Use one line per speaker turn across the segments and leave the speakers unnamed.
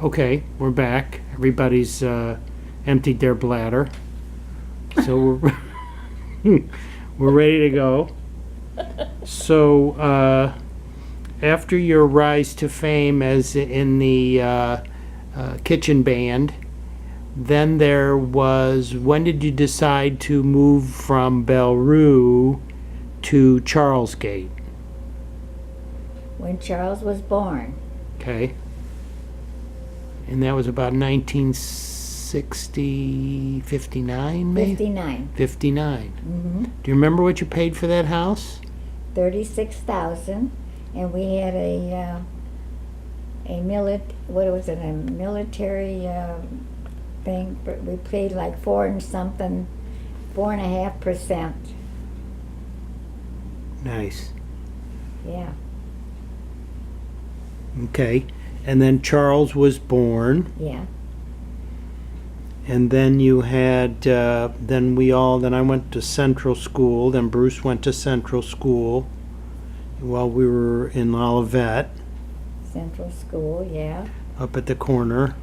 Okay, we're back. Everybody's emptied their bladder. So we're ready to go. So after your rise to fame as in the kitchen band, then there was, when did you decide to move from Belrue to Charlesgate?
When Charles was born.
Okay. And that was about 1960, 59 maybe?
59.
59.
Mm-hmm.
Do you remember what you paid for that house?
36,000, and we had a military thing. But we paid like 4.5%.
Nice.
Yeah.
Okay. And then Charles was born.
Yeah.
And then you had, then I went to Central School. Then Bruce went to Central School while we were in Olivet,
Central School. Yeah.
up at the corner.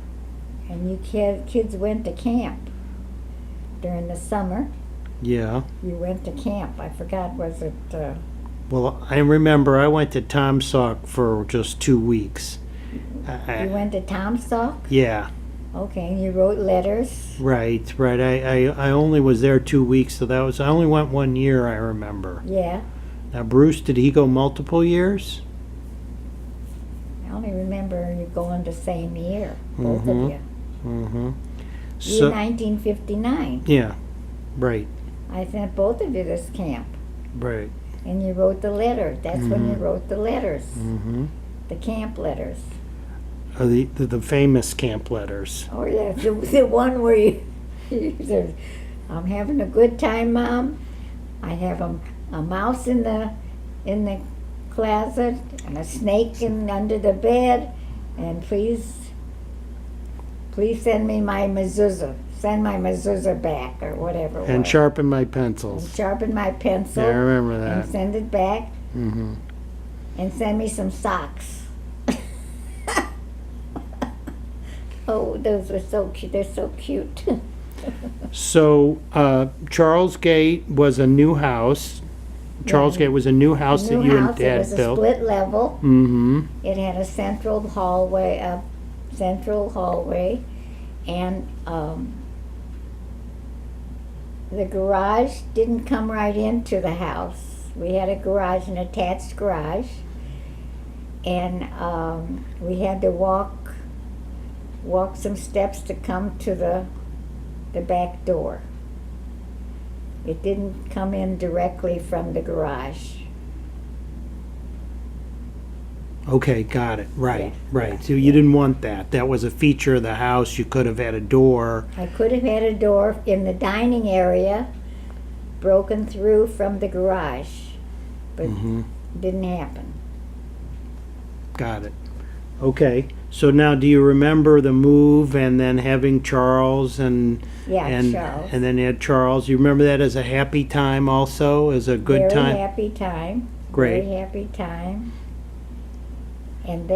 And you kids went to camp during the summer.
Yeah.
You went to camp. I forgot. Was it?
Well, I remember I went to Tom Sauk for just 2 weeks.
You went to Tomstock?
Yeah.
Okay, and you wrote letters?
Right. I only was there 2 weeks, so I only went 1 year, I remember.
Yeah.
Now, Bruce, did he go multiple years?
I only remember you going the same year, both of you.
Mm-hmm.
You 1959.
Yeah, right,
I sent both of you to this camp,
right.
and you wrote the letter. That's when you wrote the letters,
Mm-hmm.
the camp letters.
The famous camp letters.
Oh yeah, the one where you said, "I'm having a good time, Mom. I have a mouse in the closet and a snake under the bed, and please send me my mezuzah. Send my mezuzah back," or whatever. it
And
was.
sharpen my
And
pencils.
sharpen my pencil.
Yeah, I remember that.
And send it back.
Mm-hmm.
And send me some socks. Oh, those were so cute. They're so cute.
So, Charlesgate was a new house. Charlesgate was a new house that you and
It
Dad
was a
built.
split level.
Mm-hmm.
It had a central hallway, and the garage didn't come right into the house. We had a garage, an attached garage, and we had to walk some steps to come to the back door. It didn't come in directly from the garage.
Okay, got it. Right,
Yeah,
right.
yeah,
So you didn't want that. That was a feature of the house. You could have had a door.
I could have had a door in the dining area broken through from the garage, but
Mm-hmm.
it didn't happen.
Got it. Okay. So now, do you remember the move and then having Charles and
Yeah,
and
Charles.
and then you had Charles? You remember that as a happy time, also as a good
Very
time.
happy time.
Great.
Very happy time. And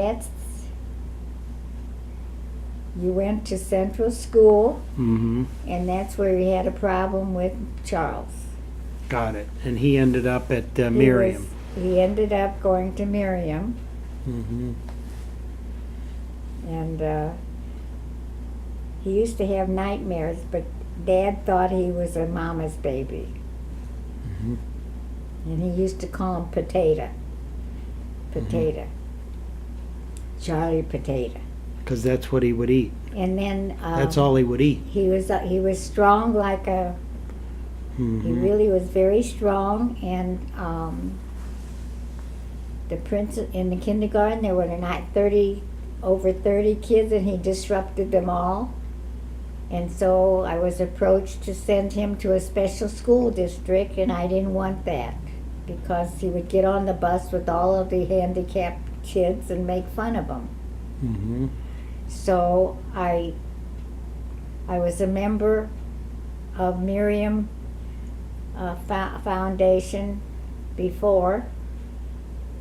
you went to Central School,
Mm-hmm.
and that's where we had a problem with Charles.
Got it. And he ended up at Miriam.
He ended up going to Miriam,
Mm-hmm.
and he used to have nightmares, but Dad thought he was a mama's baby.
Mm-hmm.
And he used to call him Potato. Potato. Charlie Potato.
Because that's what he would eat.
And then
That's all he would eat.
he was strong like a. He
Mm-hmm.
really was very strong, and the prince in the kindergarten there were not over 30 kids, and he disrupted them all. And so I was approached to send him to a special school district, and I didn't want that because he would get on the bus with all of the handicapped kids and make fun of them.
Mm-hmm.
So I was a member of Miriam Foundation before,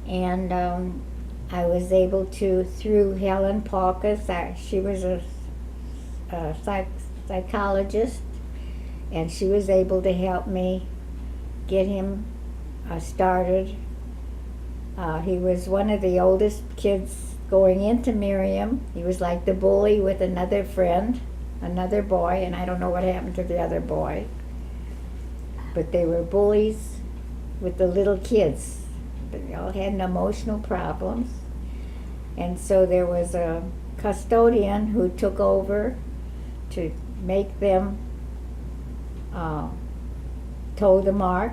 and I was able to, through Helen Palkas, she was a psychologist, and she was able to help me get him started. He was one of the oldest kids going into Miriam. He was like the bully with another friend, another boy, and I don't know what happened to the other boy. But they were bullies with the little kids. They all had emotional problems. And so there was a custodian who took over to make them toe the mark.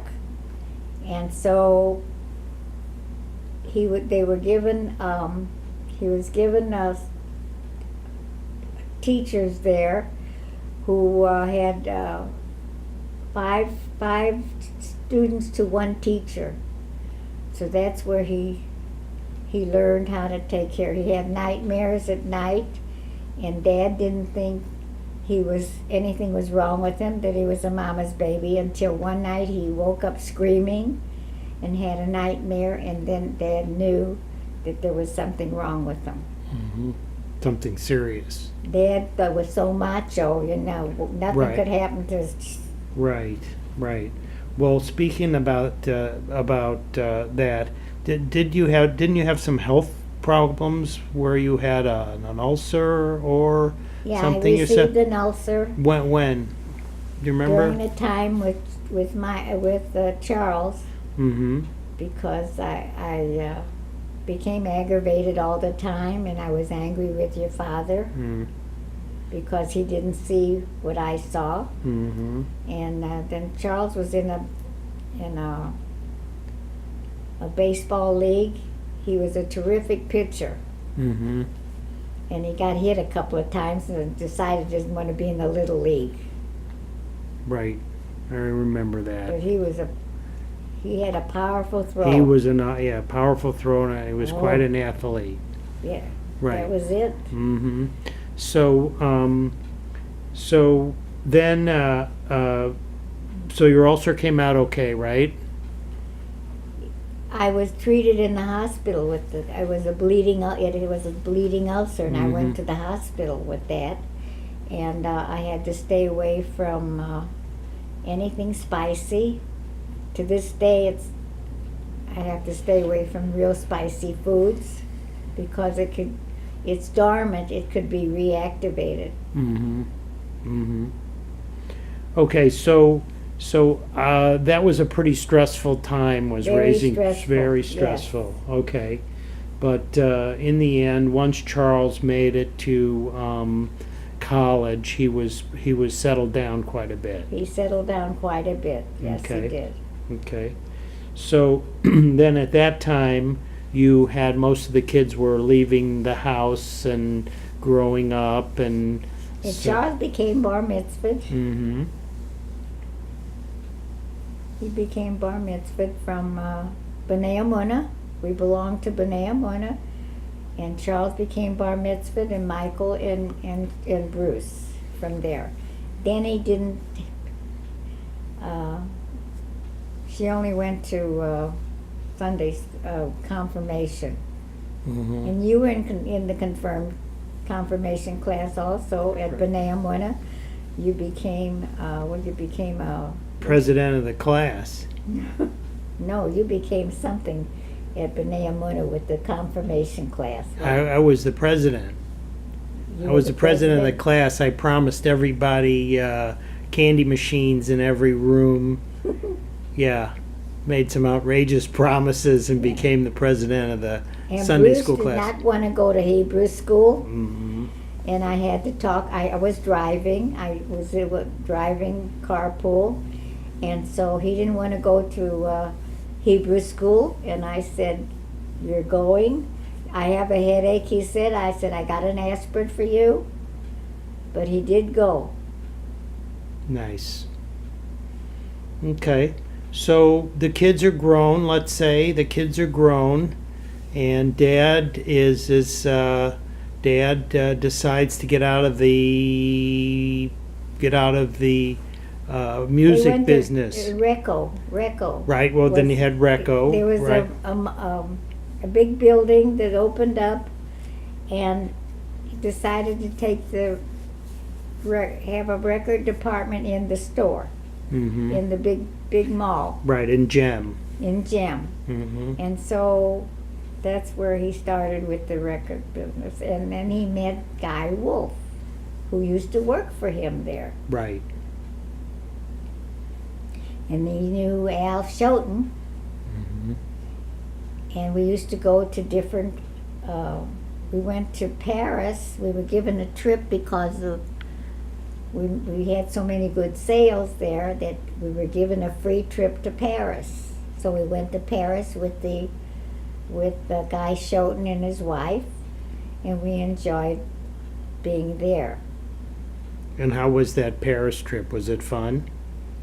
And so he was given teachers there who had five students to one teacher. So that's where he learned how to take care. He had nightmares at night, and Dad didn't think anything was wrong with him, that he was a mama's baby, until one night he woke up screaming and had a nightmare, and then Dad knew that there was something wrong with him.
Mm-hmm. Something serious.
Dad was so macho, nothing
Right.
could happen to us.
Right. Well, speaking about that, didn't you have some health problems where you had an ulcer or
Yeah,
something?
I received an ulcer
When? Do you remember?
during the time with Charles,
Mm-hmm.
because I became aggravated all the time, and I was angry with your father because he didn't see what I saw.
Mm-hmm.
And then Charles was in a baseball league. He was a terrific pitcher,
Mm-hmm.
and he got hit a couple of times and decided he didn't want to be in the little league.
Right. I remember
But
that.
he had a powerful throw.
He was a powerful thrower, and he was quite an athlete.
Yeah,
Right.
that was it.
Mm-hmm. So then, so your ulcer came out okay, right?
I was treated in the hospital with it. It was a bleeding ulcer, and I went to the hospital with that. And I had to stay away from anything spicy. To this day, I have to stay away from real spicy foods because it's dormant. It could be reactivated.
Mm-hmm. Mm-hmm. Okay, so that was a pretty stressful time.
Very stressful,
very
yes.
stressful. Okay, but in the end, once Charles made it to college, he was settled down quite a bit.
He settled down quite a bit. Yes,
Okay.
he did.
Okay, so then at that time, you had most of the kids were leaving the house and growing up, and
Charles became bar mitzvahed.
Mm-hmm.
He became bar mitzvahed from B'nai Amunah. We belonged to B'nai Amunah. And Charles became bar mitzvahed, and Michael and Bruce from there. Danny didn't, she only went to Sunday's confirmation.
Mm-hmm.
And you were in the confirmation class also at
Right.
B'nai Amunah. You became,
President of the class.
no, you became something at B'nai Amunah with the confirmation class.
I was the president.
You
I
were
was the president of the class. I promised everybody candy machines in every room. Yeah, made some outrageous promises and became the president of the
And
Sunday
Bruce
school
did
class.
not want to go to Hebrew school,
Mm-hmm.
and I had to talk. I was driving. I was driving carpool, and so he didn't want to go to Hebrew school. And I said, "You're going? I have a headache," he said. I said, "I got an aspirin for you." But he did go.
Nice. Okay, so the kids are grown. Let's say the kids are grown, and Dad decides to get out of the music
They went
business.
to Recco.
Right. Well, then you had Recco.
There was
right.
a big building that opened up, and he decided to take have a record department in the store,
Mm-hmm.
in the big mall,
Right, in Gem.
in Gem.
Mm-hmm.
And so that's where he started with the record business. And then he met Guy Wolf, who used to work for him there.
Right.
And he knew Al Schoten,
Mm-hmm.
and we used to go to different, we went to Paris. We were given a trip because of, we had so many good sales there that we were given a free trip to Paris. So we went to Paris with Guy Schoten and his wife, and we enjoyed being there.
And how was that Paris trip? Was it fun?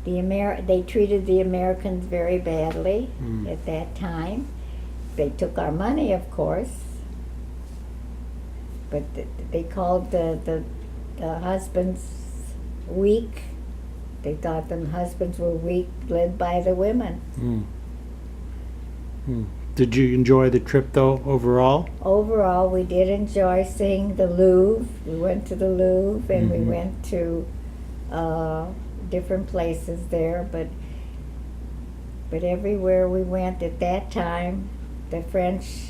They treated the Americans very badly
Mm.
at that time. They took our money, of course, but they called the husbands weak. They thought the husbands were weak, led by the women.
Mm. Mm. Did you enjoy the trip, though, overall?
Overall, we did enjoy seeing the Louvre. We went to the Louvre, and we
Mhm.
went to different places there, but everywhere we went at that time, the French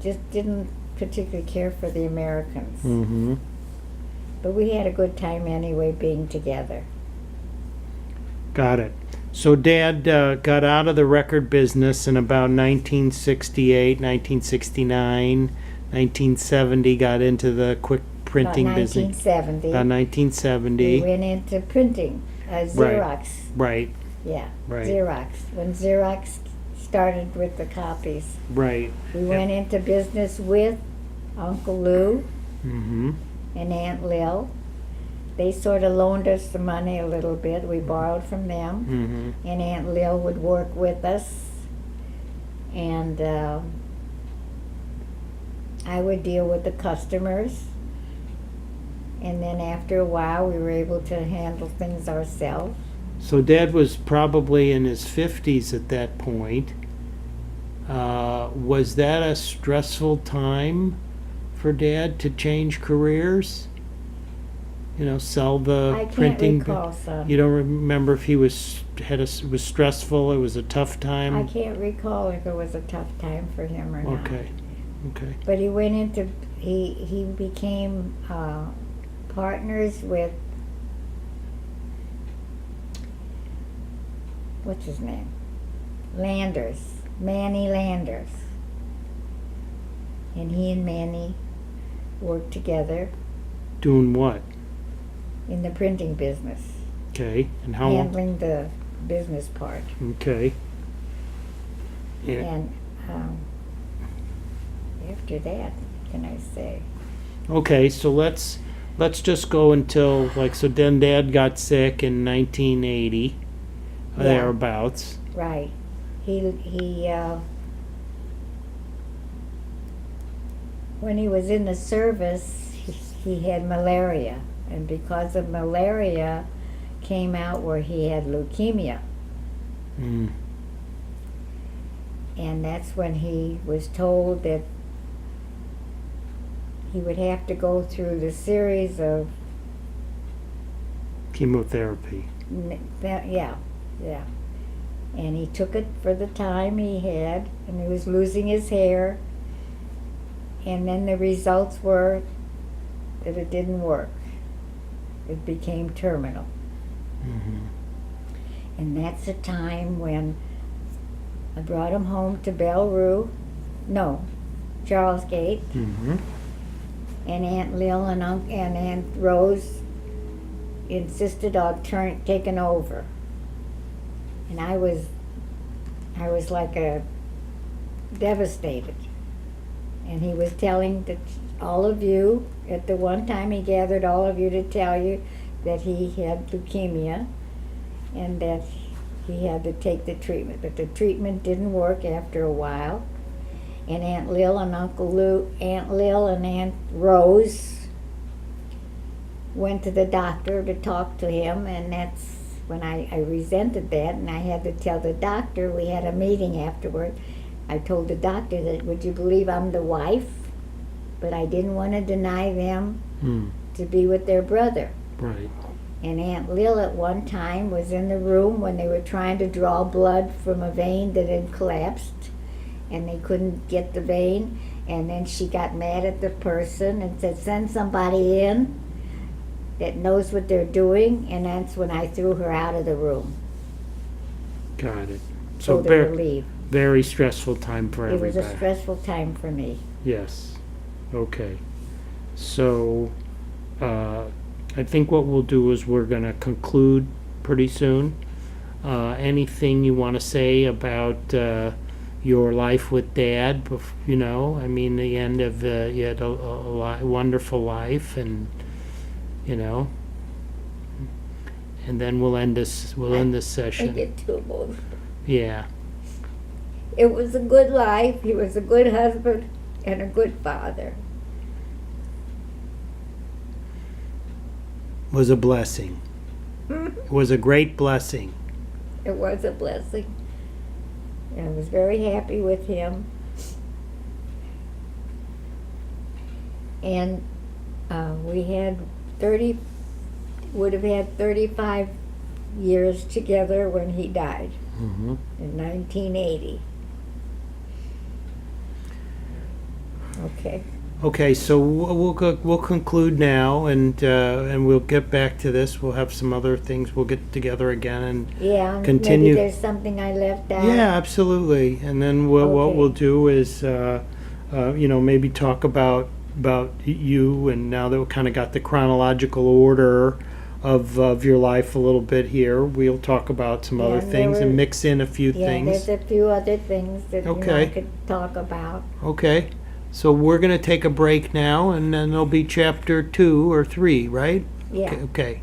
just didn't particularly care for the Americans.
Mm-hmm.
But we had a good time anyway, being together.
Got it. So Dad got out of the record business in about 1968, 1969, 1970, got into the quick printing
About
business.
1970,
About 1970.
we went into printing, Xerox.
Right,
Yeah,
right,
Xerox. When Xerox started with the copies.
right.
We went into business with Uncle Lou
Mm-hmm.
and Aunt Lil. They sort of loaned us the money a little bit. We borrowed from them.
Mm-hmm.
And Aunt Lil would work with us. And I would deal with the customers. And then after a while, we were able to handle things ourselves.
So Dad was probably in his 50s at that point. Was that a stressful time for Dad to change careers? You know, sell the
I can't
printing.
recall, son.
You don't remember if he was was stressful? It was a tough time.
I can't recall if it was a tough time for him or not.
Okay, okay.
But he went into, he became partners with, what's his name? Manny Landers. And he and Manny worked together
Doing what?
in the printing business,
Okay, and how long?
handling the business part.
Okay. Yeah.
And after that, what can I say?
Okay, so let's just go until so then Dad got sick in 1980,
Yeah.
thereabouts.
Right. He when he was in the service, he had malaria, and because of malaria, came out where he had leukemia,
Mm.
and that's when he was told that he would have to go through the series of
Chemotherapy.
yeah, and he took it for the time he had, and he was losing his hair, and then the results were that it didn't work. It became terminal.
Mm-hmm.
And that's a time when I brought him home to Charles Gate,
Mm-hmm.
and Aunt Lil and Aunt Rose insisted on taking over. And I was like devastated. And he was telling all of you, at the one time he gathered all of you to tell you that he had leukemia and that he had to take the treatment. But the treatment didn't work after a while. And Aunt Lil and Aunt Lil and Aunt Rose went to the doctor to talk to him, and that's when I resented that, and I had to tell the doctor, we had a meeting afterward. I told the doctor that, would you believe I'm the wife? But I didn't want to deny them to be with their brother.
Right.
And Aunt Lil at one time was in the room when they were trying to draw blood from a vein that had collapsed, and they couldn't get the vein. And then she got mad at the person and said, send somebody in that knows what they're doing. And that's when I threw her out of the room.
Got it. So
Told her to leave.
very stressful time for
It was
everybody.
a stressful time for me.
Yes. Okay. So, I think what we'll do is we're going to conclude pretty soon. Anything you want to say about your life with Dad? You know, I mean, the end of you had a wonderful life, and you know, and then we'll end this. We'll end this
I
session.
get too emotional.
Yeah.
It was a good life. He was a good husband and a good father.
Was a blessing. It was a great blessing.
It was a blessing. I was very happy with him. And we had would have had 35 years together when he died
Mm-hmm.
in 1980. Okay.
Okay, so we'll conclude now, and we'll get back to this. We'll have some other things. We'll get together again and
Yeah,
continue.
maybe there's something I left out.
Yeah, absolutely. And then what
Okay.
we'll do is, maybe talk about you, and now that we kind of got the chronological order of your life a little bit here, we'll talk about some
Yeah,
other
and
things
there
and
were-
mix in a few
Yeah,
things.
there's a few other things that I
Okay.
could talk about.
Okay, so we're going to take a break now, and then there'll be chapter 2 or 3, right?
Yeah.
Okay.